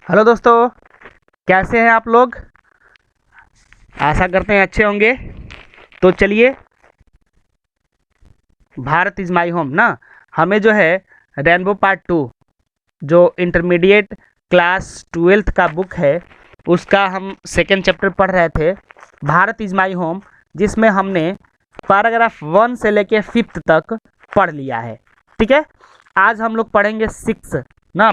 Hello दोस्तों, कैसे हैं आप लोग। आशा करते हैं अच्छे होंगे। तो चलिए, भारत इज़ माई होम ना, हमें जो है रेनबो पार्ट 2 जो इंटरमीडिएट क्लास 12th का बुक है उसका हम सेकेंड चैप्टर पढ़ रहे थे, भारत इज़ माई होम, जिसमें हमने पैराग्राफ 1 से लेके 5th तक पढ़ लिया है। ठीक है, आज हम लोग पढ़ेंगे 6 ना,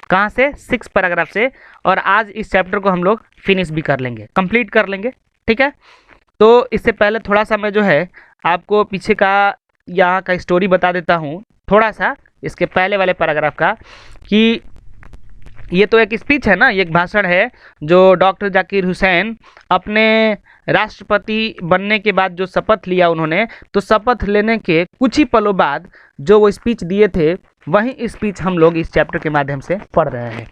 कहाँ से 6 पैराग्राफ से, और आज इस चैप्टर को हम लोग फिनिश भी कर लेंगे, कंप्लीट कर लेंगे। ठीक है, तो इससे पहले थोड़ा सा मैं जो है आपको पीछे का यहाँ का स्टोरी बता देता हूँ, थोड़ा सा इसके पहले वाले पैराग्राफ का, कि ये तो एक स्पीच है ना, ये एक भाषण है जो डॉक्टर जाकिर हुसैन अपने राष्ट्रपति बनने के बाद जो शपथ लिया उन्होंने, तो शपथ लेने के कुछ ही पलों बाद जो वो स्पीच दिए थे, वही स्पीच हम लोग इस चैप्टर के माध्यम से पढ़ रहे हैं।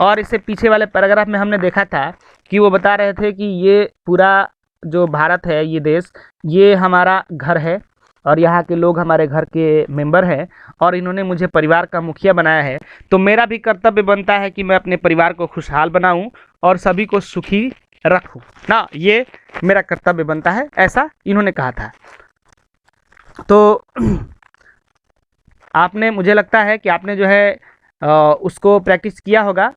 और इससे पीछे वाले पैराग्राफ में हमने देखा था कि वो बता रहे थे कि ये पूरा जो भारत है, ये देश, ये हमारा घर है और यहाँ के लोग हमारे घर के मेंबर हैं, और इन्होंने मुझे परिवार का मुखिया बनाया है, तो मेरा भी कर्तव्य बनता है कि मैं अपने परिवार को खुशहाल बनाऊं और सभी को सुखी रखूं ना, ये मेरा कर्तव्य बनता है, ऐसा इन्होंने कहा था। तो आपने, मुझे लगता है कि आपने जो है उसको प्रैक्टिस किया होगा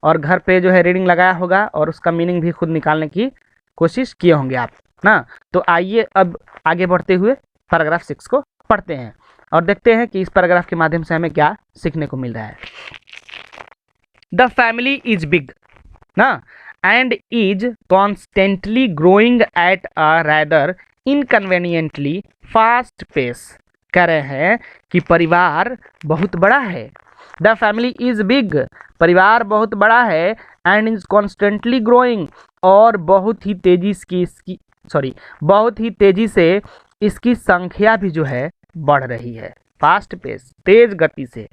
और घर पे जो है रीडिंग लगाया होगा और उसका मीनिंग भी खुद निकालने की कोशिश किए होंगे आप ना। तो आइए अब आगे बढ़ते हुए पैराग्राफ 6 को पढ़ते हैं और देखते हैं कि इस पैराग्राफ के माध्यम से हमें क्या सीखने को मिल रहा है। द फैमिली इज बिग ना and is constantly growing at a rather inconveniently fast pace. कह रहे हैं कि परिवार बहुत बड़ा है। द फैमिली इज बिग, परिवार बहुत बड़ा है, एंड इज कॉन्स्टेंटली ग्रोइंग, और बहुत ही तेजी से इसकी संख्या भी जो है बढ़ रही है। फास्ट पेस, तेज गति से।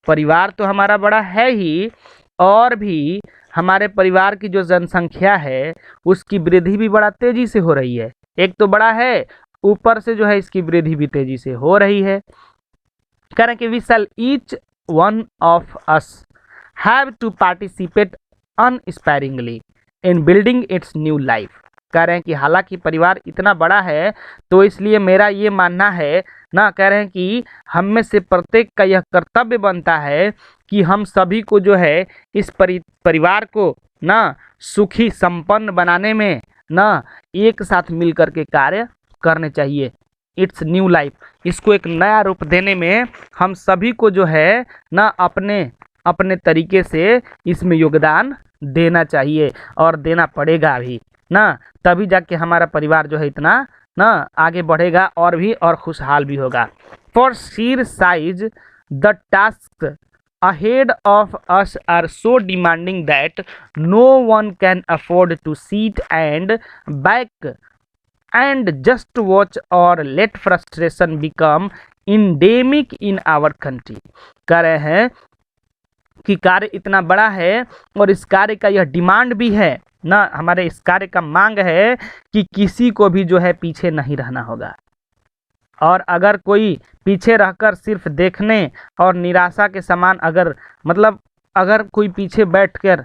परिवार तो हमारा बड़ा है ही, और भी हमारे परिवार की जो जनसंख्या है उसकी वृद्धि भी बड़ा तेजी से हो रही है। एक तो बड़ा है, ऊपर से जो है इसकी वृद्धि भी तेजी से हो रही है। कह रहे हैं कि we shall each one of us have to participate unsparingly in building its new life. कह रहे हैं कि हालांकि परिवार इतना बड़ा है तो इसलिए मेरा ये मानना है ना, कह रहे हैं कि हम में से प्रत्येक का यह कर्तव्य बनता है कि हम सभी को जो है इस परिवार को ना सुखी संपन्न बनाने में ना एक साथ मिल करके कार्य करने चाहिए। इट्स न्यू लाइफ, इसको एक नया रूप देने में हम सभी को जो है ना अपने अपने तरीके से इसमें योगदान देना चाहिए और देना पड़ेगा भी ना, तभी जाके हमारा परिवार जो है इतना ना आगे बढ़ेगा और भी और खुशहाल भी होगा। For sheer size the task ahead of us are so demanding that no one can afford to sit and back and just watch or let frustration become endemic in our country। कह रहे हैं कि कार्य इतना बड़ा है और इस कार्य का यह डिमांड भी है ना, हमारे इस कार्य का मांग है कि किसी को भी जो है पीछे नहीं रहना होगा, और अगर कोई पीछे रहकर सिर्फ देखने और निराशा के समान अगर कोई पीछे बैठकर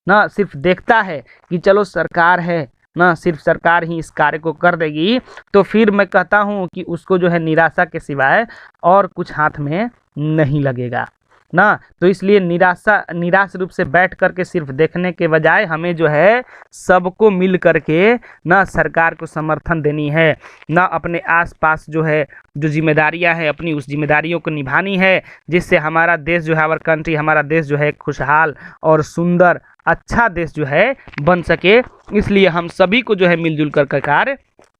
ना सिर्फ देखता है कि चलो सरकार है ना, सिर्फ सरकार ही इस कार्य को कर देगी, तो फिर मैं कहता हूँ कि उसको जो है निराशा के सिवाय और कुछ हाथ में नहीं लगेगा ना। तो इसलिए निराश रूप से बैठ करके सिर्फ देखने के बजाय हमें जो है सबको मिल करके ना सरकार को समर्थन देनी है ना, अपने आसपास जो है जो जिम्मेदारियां हैं अपनी उस जिम्मेदारियों को निभानी है, जिससे हमारा देश जो है, आवर कंट्री, हमारा देश जो है खुशहाल और सुंदर अच्छा देश जो है बन सके। इसलिए हम सभी को जो है मिलजुल कर कार्य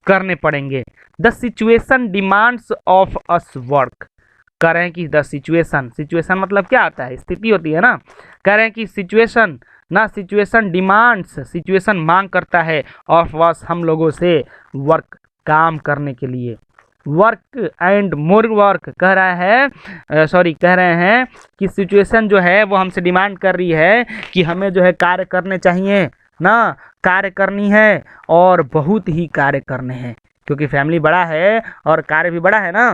करने पड़ेंगे। The situation demands of us work. कह रहे हैं कि द सिचुएशन मतलब क्या आता है, स्थिति होती है ना। कह रहे हैं कि सिचुएशन डिमांड्स, सिचुएशन मांग करता है ऑफ अस, हम लोगों से, वर्क, काम करने के लिए। वर्क एंड मोर वर्क, कह रहे हैं कि सिचुएशन जो है वो हमसे डिमांड कर रही है कि हमें जो है कार्य करने चाहिए ना, कार्य करनी है और बहुत ही कार्य करने हैं, क्योंकि फैमिली बड़ा है और कार्य भी बड़ा है ना।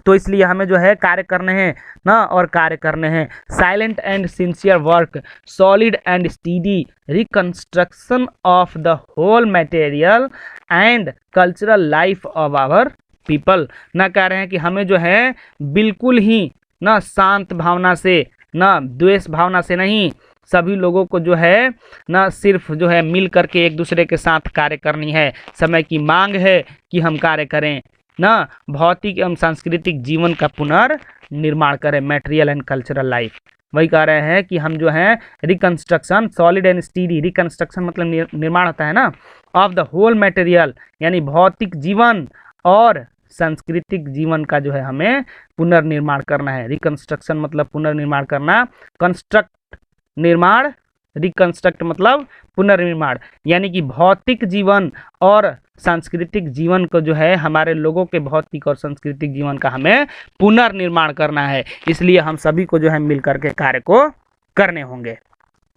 तो इसलिए हमें जो है कार्य करने हैं ना, और कार्य करने हैं। Silent and sincere work, solid and steady reconstruction of the whole material and cultural life of our people. ना कह रहे हैं कि हमें जो है बिल्कुल ही ना शांत भावना से, ना द्वेष भावना से नहीं, सभी लोगों को जो है ना सिर्फ जो है मिल करके एक दूसरे के साथ कार्य करनी है। समय की मांग है कि हम कार्य करें ना, भौतिक एवं सांस्कृतिक जीवन का पुनर्निर्माण करें, मटेरियल एंड कल्चरल लाइफ। वही कह रहे हैं कि हम जो है reconstruction, solid and steady, reconstruction मतलब निर्माण होता है ना, ऑफ द होल मटेरियल यानी भौतिक जीवन और सांस्कृतिक जीवन का जो है हमें पुनर्निर्माण करना है। रिकंस्ट्रक्शन मतलब पुनर्निर्माण करना, कंस्ट्रक्ट निर्माण, रिकंस्ट्रक्ट मतलब पुनर्निर्माण, यानी कि भौतिक जीवन और सांस्कृतिक जीवन को जो है हमारे लोगों के भौतिक और सांस्कृतिक जीवन का हमें पुनर्निर्माण करना है। इसलिए हम सभी को जो है मिल करके कार्य को करने होंगे।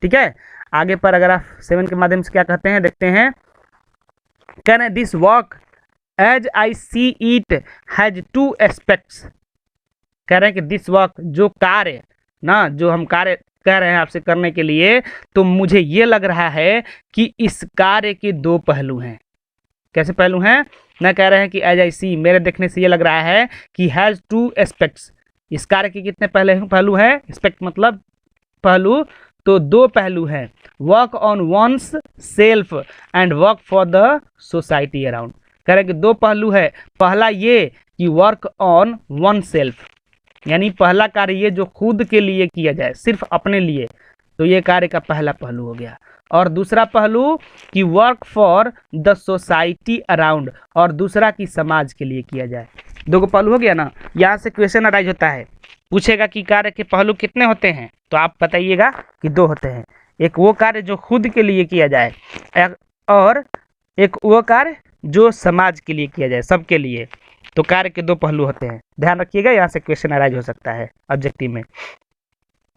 ठीक है, आगे पैराग्राफ 7 के माध्यम से क्या कहते हैं देखते हैं। कह रहे हैं this work as I see it has 2 aspects. कह रहे हैं कि दिस वर्क जो कार्य ना, जो हम कार्य कह रहे हैं आपसे करने के लिए, तो मुझे ये लग रहा है कि इस कार्य के 2 पहलू हैं। कैसे पहलू हैं ना, कह रहे हैं कि एज आई सी, मेरे देखने से ये लग रहा है कि हैज़ 2 एस्पेक्ट्स। इस कार्य के कितने पहलू हैं, एस्पेक्ट मतलब पहलू, तो 2 पहलू हैं, work on one's self and work for the society around. कह रहे हैं कि 2 पहलू है। पहला ये कि वर्क ऑन वन सेल्फ, यानी पहला कार्य ये जो खुद के लिए किया जाए, सिर्फ अपने लिए, तो ये कार्य का पहला पहलू हो गया। और दूसरा पहलू कि work for the society around, और दूसरा कि समाज के लिए किया जाए। 2 पहलू हो गया ना। यहाँ से क्वेश्चन अराइज होता है, पूछेगा कि कार्य के पहलू कितने होते हैं, तो आप बताइएगा कि 2 होते हैं। एक वो कार्य जो खुद के लिए किया जाए, और एक वो कार्य जो समाज के लिए किया जाए, सबके लिए। तो कार्य के 2 पहलू होते हैं, ध्यान रखिएगा। यहाँ से क्वेश्चन अराइज हो सकता है ऑब्जेक्टिव में।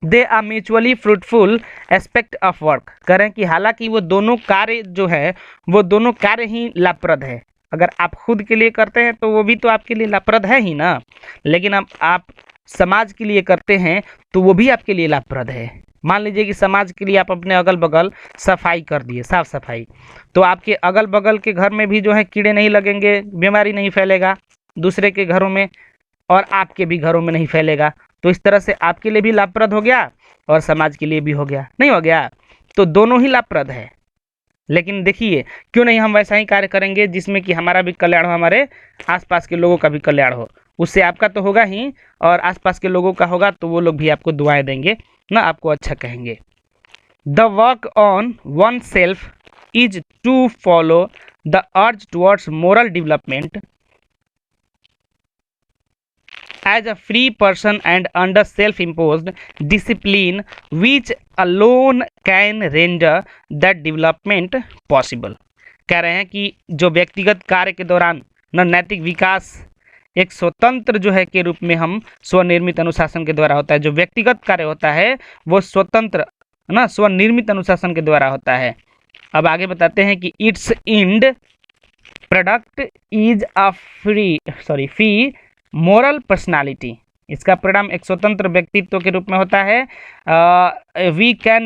They are mutually fruitful aspect of work. करें कि हालांकि वो दोनों कार्य जो है, वो दोनों कार्य ही लाभप्रद है। अगर आप खुद के लिए करते हैं तो वो भी तो आपके लिए लाभप्रद है ही ना, लेकिन अब आप समाज के लिए करते हैं तो वो भी आपके लिए लाभप्रद है। मान लीजिए कि समाज के लिए आप अपने अगल बगल सफाई कर दिए, साफ सफाई, तो आपके अगल बगल के घर में भी जो है कीड़े नहीं लगेंगे, बीमारी नहीं फैलेगा दूसरे के घरों में, और आपके भी घरों में नहीं फैलेगा। तो इस तरह से आपके लिए भी लाभप्रद हो गया और समाज के लिए भी हो गया, नहीं हो गया? तो दोनों ही लाभप्रद है। लेकिन देखिए, क्यों नहीं हम वैसा ही कार्य करेंगे जिसमें कि हमारा भी कल्याण हो, हमारे आसपास के लोगों का भी कल्याण हो। उससे आपका तो होगा ही, और आसपास के लोगों का होगा, तो वो लोग भी आपको दुआएं देंगे ना, आपको अच्छा कहेंगे। The work on one self is to follow the urge towards moral development as a free person and under self-imposed discipline which alone can render that development possible। कह रहे हैं कि जो व्यक्तिगत कार्य के दौरान न नैतिक विकास एक स्वतंत्र जो है के रूप में हम स्वनिर्मित अनुशासन के द्वारा होता है। जो व्यक्तिगत कार्य होता है वो स्वतंत्र ना स्वनिर्मित अनुशासन के द्वारा होता है। अब आगे बताते हैं कि it's and product is a free moral personality. इसका परिणाम एक स्वतंत्र व्यक्तित्व के रूप में होता है। We can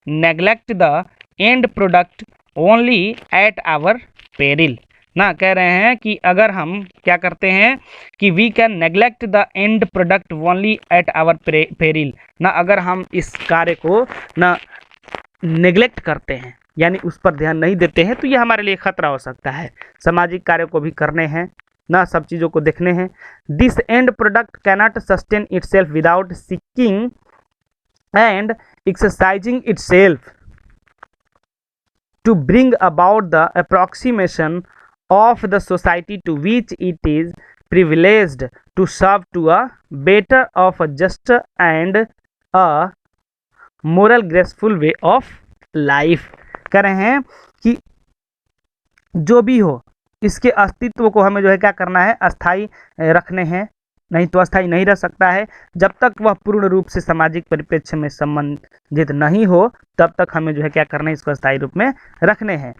neglect the end product only at our peril. ना कह रहे हैं कि अगर हम क्या करते हैं कि we can neglect the end product only at our peril. ना अगर हम इस कार्य को ना नेग्लेक्ट करते हैं, यानी उस पर ध्यान नहीं देते हैं, तो ये हमारे लिए खतरा हो सकता है। सामाजिक कार्य को भी करने हैं ना, सब चीज़ों को देखने हैं। This end product cannot sustain itself without seeking and exercising itself to bring about the approximation of the society to which it is privileged to serve to a better of a just and a moral graceful way of life. कह रहे हैं कि जो भी हो इसके अस्तित्व को हमें जो है क्या करना है, अस्थाई रखने हैं, नहीं तो अस्थाई नहीं रह सकता है। जब तक वह पूर्ण रूप से सामाजिक परिप्रेक्ष्य में संबंधित नहीं हो तब तक हमें जो है क्या करना है, इसको अस्थाई रूप में रखने हैं।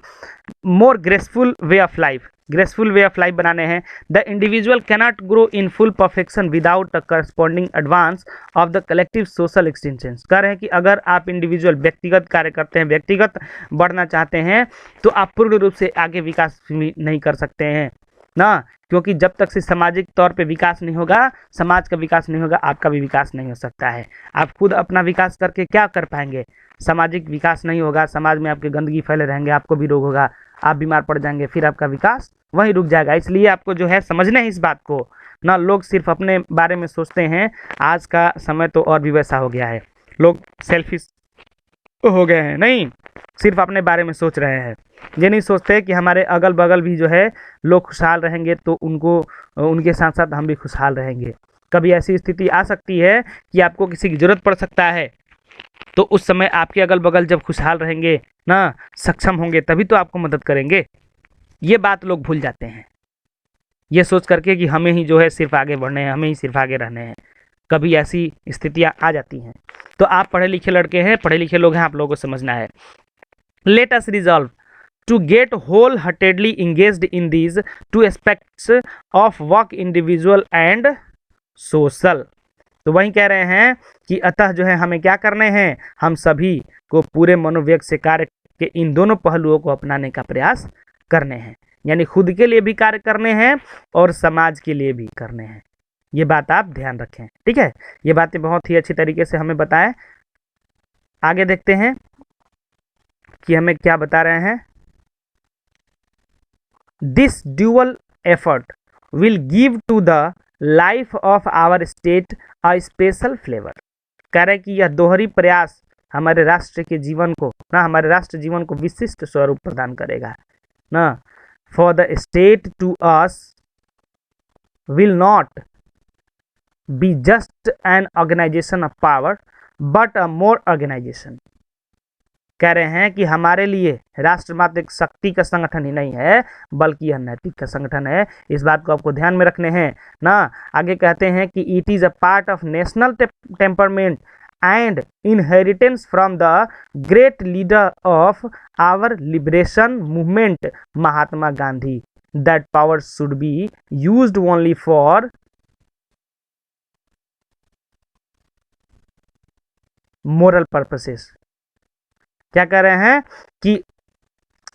More graceful way of life, graceful way of life बनाने हैं। The individual cannot grow in full perfection without a corresponding advance of the collective social extension. कह रहे हैं कि अगर आप इंडिविजुअल व्यक्तिगत कार्य करते हैं, व्यक्तिगत बढ़ना चाहते हैं, तो आप पूर्ण रूप से आगे विकास भी नहीं कर सकते हैं ना, क्योंकि जब तक से सामाजिक तौर पे विकास नहीं होगा, समाज का विकास नहीं होगा, आपका भी विकास नहीं हो सकता है। आप खुद अपना विकास करके क्या कर पाएंगे? सामाजिक विकास नहीं होगा, समाज में आपके गंदगी फैले रहेंगे, आपको भी रोग होगा, आप बीमार पड़ जाएंगे, फिर आपका विकास वहीं रुक जाएगा। इसलिए आपको जो है समझना है इस बात को ना। लोग सिर्फ अपने बारे में सोचते हैं। आज का समय तो और भी वैसा हो गया है, लोग सेल्फिश हो गए हैं, नहीं सिर्फ अपने बारे में सोच रहे हैं। ये नहीं सोचते कि हमारे अगल बगल भी जो है लोग खुशहाल रहेंगे तो उनको उनके साथ साथ हम भी खुशहाल रहेंगे। कभी ऐसी स्थिति आ सकती है कि आपको किसी की ज़रूरत पड़ सकता है, तो उस समय आपके अगल बगल जब खुशहाल रहेंगे ना, सक्षम होंगे, तभी तो आपको मदद करेंगे। ये बात लोग भूल जाते हैं, ये सोच करके कि हमें ही जो है सिर्फ आगे बढ़ने हैं, हमें ही सिर्फ आगे रहने हैं। कभी ऐसी स्थितियाँ आ जाती हैं। तो आप पढ़े लिखे लड़के हैं, पढ़े लिखे लोग हैं, आप लोगों को समझना है। Let us resolve to get wholeheartedly engaged in these two aspects of work, individual and social। तो वही कह रहे हैं कि अतः जो है हमें क्या करने हैं, हम सभी को पूरे मनोवेग से कार्य के इन दोनों पहलुओं को अपनाने का प्रयास करने हैं। यानी खुद के लिए भी कार्य करने हैं और समाज के लिए भी करने हैं। ये बात आप ध्यान रखें, ठीक है। ये बातें बहुत ही अच्छी तरीके से हमें बताएं। आगे देखते हैं कि हमें क्या बता रहे हैं। This dual effort will give to the life of our state a special flavor। कह रहे हैं कि यह दोहरी प्रयास हमारे राष्ट्र के जीवन को ना, हमारे राष्ट्र जीवन को विशिष्ट स्वरूप प्रदान करेगा ना। For the state to us will not be just an organization of power but a more organization। कह रहे हैं कि हमारे लिए राष्ट्र मात्र एक शक्ति का संगठन ही नहीं है, बल्कि यह नैतिक का संगठन है। इस बात को आपको ध्यान में रखने हैं ना। आगे कहते हैं कि it is a part of national temperament and inheritance from the great leader of our liberation movement Mahatma Gandhi, that power should be used only for moral purposes. क्या कह रहे हैं कि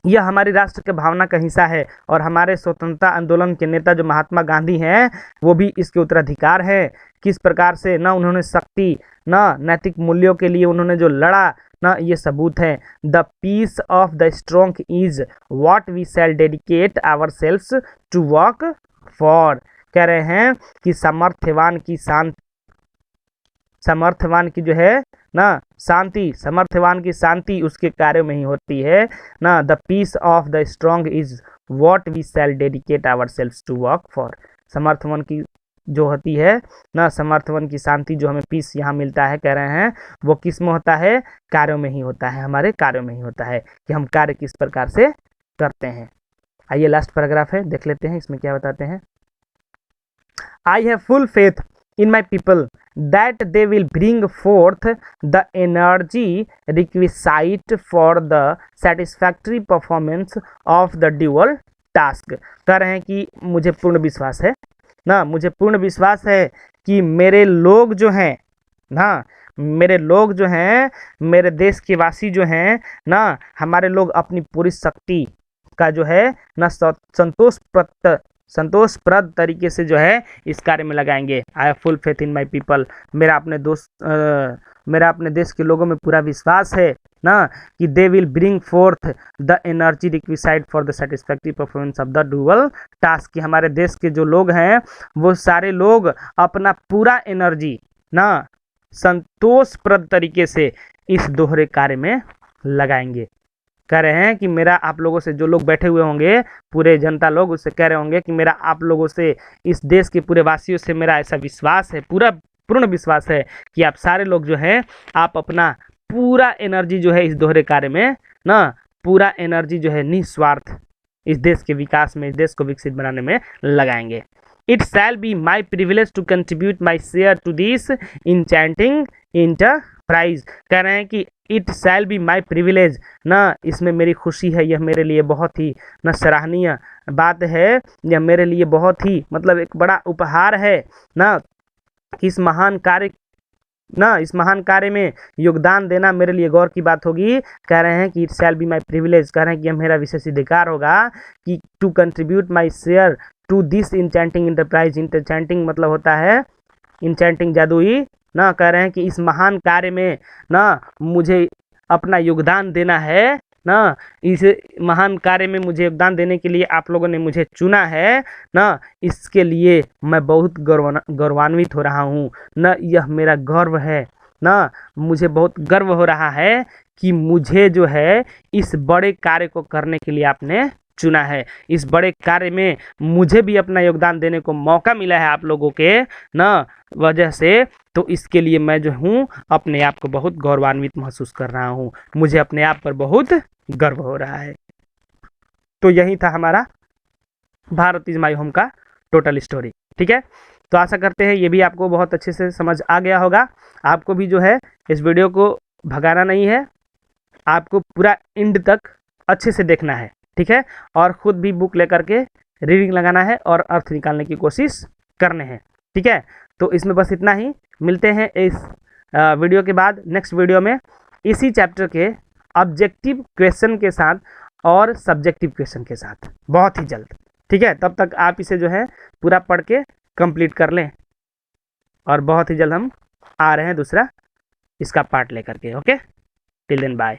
यह हमारी राष्ट्र के भावना का हिस्सा है और हमारे स्वतंत्रता आंदोलन के नेता जो महात्मा गांधी हैं वो भी इसके उत्तराधिकार है। किस प्रकार से ना उन्होंने शक्ति ना नैतिक मूल्यों के लिए उन्होंने जो लड़ा ना, ये सबूत है। The peace of the strong is what we shall dedicate ourselves to work for. कह रहे हैं कि समर्थवान की जो है ना शांति, समर्थवान की शांति उसके कार्यों में ही होती है ना। The peace of the strong is what we shall dedicate ourselves to work for. समर्थवान की जो होती है ना, समर्थवान की शांति जो हमें पीस यहाँ मिलता है, कह रहे हैं वो किस में होता है, कार्यों में ही होता है, हमारे कार्यों में ही होता है कि हम कार्य किस प्रकार से करते हैं। आइए लास्ट पैराग्राफ है, देख लेते हैं इसमें क्या बताते हैं। I have full faith in my people that they will bring forth the energy requisite for the satisfactory performance of the dual task। कह रहे हैं कि मुझे पूर्ण विश्वास है ना, मुझे पूर्ण विश्वास है कि मेरे लोग जो हैं ना, मेरे लोग जो हैं, मेरे देश के वासी जो हैं ना, हमारे लोग अपनी पूरी शक्ति का जो है ना संतोषप्रद तरीके से जो है इस कार्य में लगाएंगे। I have full faith in my people. मेरा अपने देश के लोगों में पूरा विश्वास है ना कि they will bring fourth the energy requisite for the satisfactory performance of the dual task. कि हमारे देश के जो लोग हैं वो सारे लोग अपना पूरा एनर्जी ना संतोषप्रद तरीके से इस दोहरे कार्य में लगाएंगे। कह रहे हैं कि मेरा आप लोगों से, जो लोग बैठे हुए होंगे पूरे जनता लोग, उससे कह रहे होंगे कि मेरा आप लोगों से, इस देश के पूरे वासियों से मेरा ऐसा विश्वास है, पूर्ण विश्वास है कि आप सारे लोग जो हैं आप अपना पूरा एनर्जी जो है इस दोहरे कार्य में ना, पूरा एनर्जी जो है निस्वार्थ इस देश के विकास में, इस देश को विकसित बनाने में लगाएंगे। It shall be my privilege to contribute my share to this enchanting enterprise. कह रहे हैं कि it shall be my privilege ना, इसमें मेरी खुशी है, यह मेरे लिए बहुत ही ना सराहनीय बात है, यह मेरे लिए बहुत ही मतलब एक बड़ा उपहार है ना, इस महान कार्य में योगदान देना मेरे लिए गौरव की बात होगी। कह रहे हैं कि it shall be my privilege, कह रहे हैं कि यह मेरा विशेष अधिकार होगा कि to contribute my share to this enchanting enterprise. Enchanting मतलब होता है इंचेंटिंग जादुई ना, कह रहे हैं कि इस महान कार्य में ना मुझे अपना योगदान देना है ना, इस महान कार्य में मुझे योगदान देने के लिए आप लोगों ने मुझे चुना है ना, इसके लिए मैं बहुत गौरवान्वित हो रहा हूँ ना, यह मेरा गर्व है ना, मुझे बहुत गर्व हो रहा है कि मुझे जो है इस बड़े कार्य को करने के लिए आपने चुना है, इस बड़े कार्य में मुझे भी अपना योगदान देने को मौका मिला है आप लोगों के ना वजह से, तो इसके लिए मैं जो हूँ अपने आप को बहुत गौरवान्वित महसूस कर रहा हूँ, मुझे अपने आप पर बहुत गर्व हो रहा है। तो यही था हमारा भारत इज माई होम का टोटल स्टोरी। ठीक है, तो आशा करते हैं ये भी आपको बहुत अच्छे से समझ आ गया होगा। आपको भी जो है इस वीडियो को भगाना नहीं है, आपको पूरा एंड तक अच्छे से देखना है। ठीक है, और ख़ुद भी बुक लेकर के रीडिंग लगाना है और अर्थ निकालने की कोशिश करने हैं। ठीक है, तो इसमें बस इतना ही, मिलते हैं इस वीडियो के बाद नेक्स्ट वीडियो में इसी चैप्टर के ऑब्जेक्टिव क्वेश्चन के साथ और सब्जेक्टिव क्वेश्चन के साथ बहुत ही जल्द। ठीक है, तब तक आप इसे जो है पूरा पढ़ के कंप्लीट कर लें और बहुत ही जल्द हम आ रहे हैं दूसरा इसका पार्ट लेकर के। Okay, till then bye.